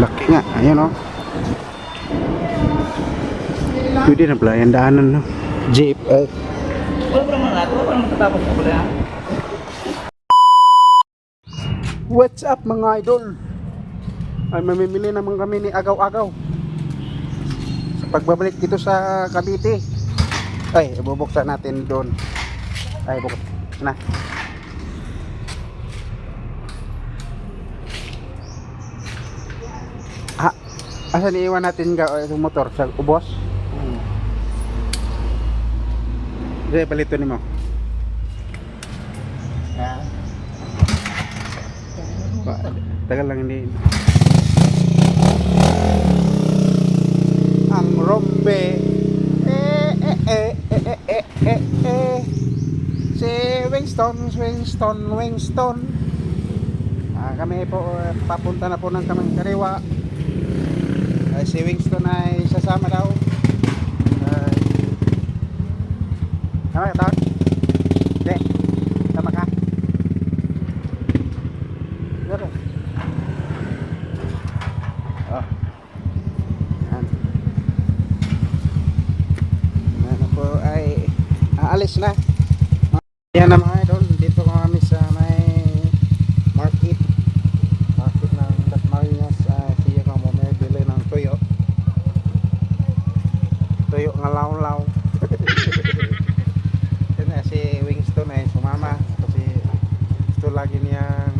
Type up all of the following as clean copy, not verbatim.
Laki nga, ayun o. Pwede na pala yung daanan, no? Jeep, Wala pa naman natin, wala pa naman tatapos na pala yan. what's up mga idol? Ay, mamimili naman kami ni Agaw-Agaw sa pagbabalik dito sa Cavite. Ay, ibubuksan natin doon. Ay, buksan na. Ah, asan iiwan natin yung motor sa ubos? Sige, palitin mo. Tagal lang hindi. Ang rompe si Winston. Kami po papunta na po ng Kamang Kariwa. Si Winston ay sasama daw. Tama ka tawag? Hindi. Tama ka? Pero oh. Ano po ay aalis na. Yan na mga idol, dito kami sa may market ng Dasmariñas. Siya ka mo may bili ng tuyo nga law-law. Yan si Winston ay sumama kasi gusto lagi niyang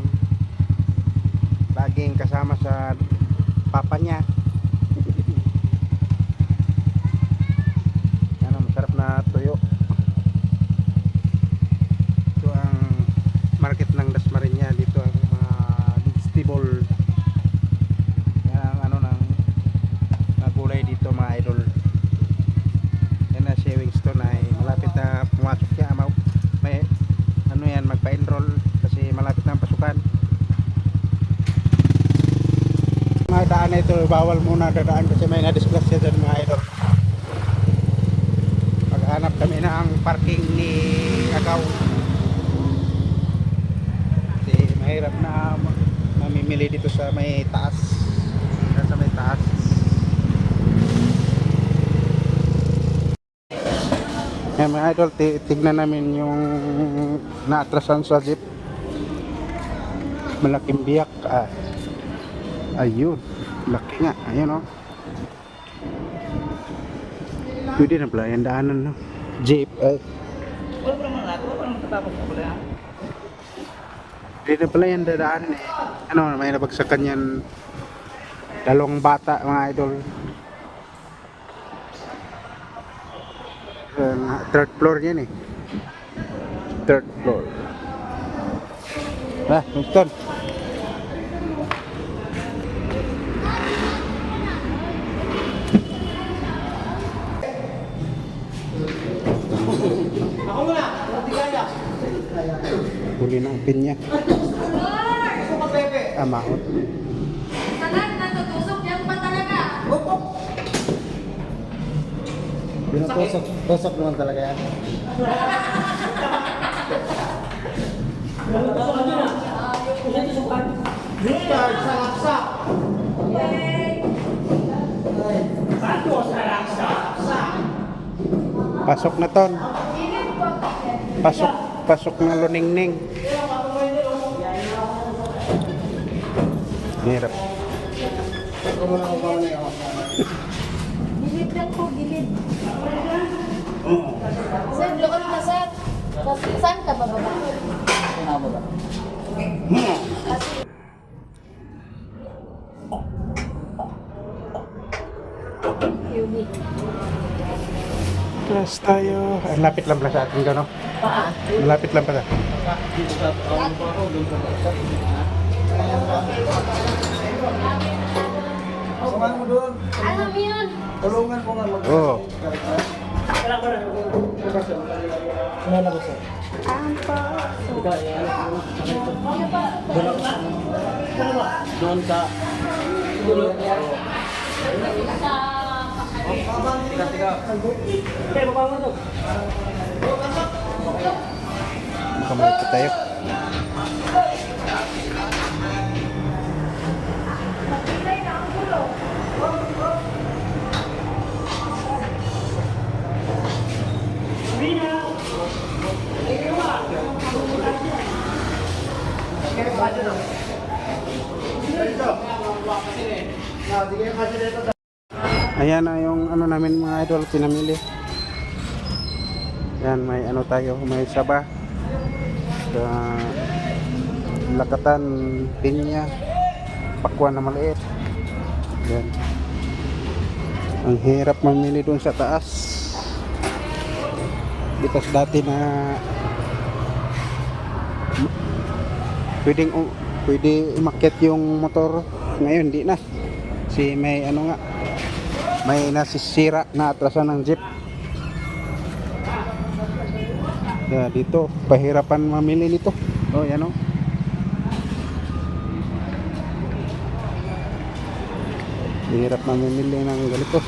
laging kasama sa papa niya. Yan ang masarap na tuyo. Ito ang market ng Dasmariñas. Dito ang mga vegetable, ang ano ng gulay dito mga idol. Yan na si Winston ay malapit na pumasok siya. May ano yan, magpa-enroll kasi malapit na ang pasukan. Mga daan na ito, bawal muna dadaan kasi may na-disgrasya dyan mga idol. Maghanap kami na ang parking ni Agaw kasi mahirap na mamimili dito sa may taas. Sa may taas. Yan mga idol, tignan namin yung naatrasan sa jeep. Malaking biyak. Ayun, laki nga. Ayun o. Pwede na pala yung daanan, no? Jeep. Wala pa naman natin, wala pa naman tatapos na pala yan. Pwede na pala yung daanan eh. Ano, may nabagsakan yan. Dalawang bata mga idol. Third floor yan eh. Third floor. Winston. Ako muna, hindi kaya. Huli ng pinya. Maot. Talag, natutusok yan pa talaga. Tusok naman talaga yan. Richard, sa laksa. Pasok na ton. Pasok na luningning. Hirap. Gilid lang po, gilid. Sir, doon ka, sir. Saan ka bababa? Yubi. Class tayo. Lapit lang pala sa atin ka, no? Malapit lang pala. Suman mo doon. Ano yun? Tulungan ko nga mag- Oo. Ang po. Doon sa Makamulito tayo. Sige, kasi dito. Ayan na yung ano namin mga idol, pinamili. Yan, may ano tayo, may saba. Sa lakatan, pinya, pakwan na maliit. Yan. Ang hirap mamili doon sa taas. Because dati na pwede umakyat yung motor. Ngayon di na. Si may ano nga, may nasisira na atrasan ng jeep. Dito, pahirapan mamili nito. Oh, yan oh. Hirap mamili ng ganito.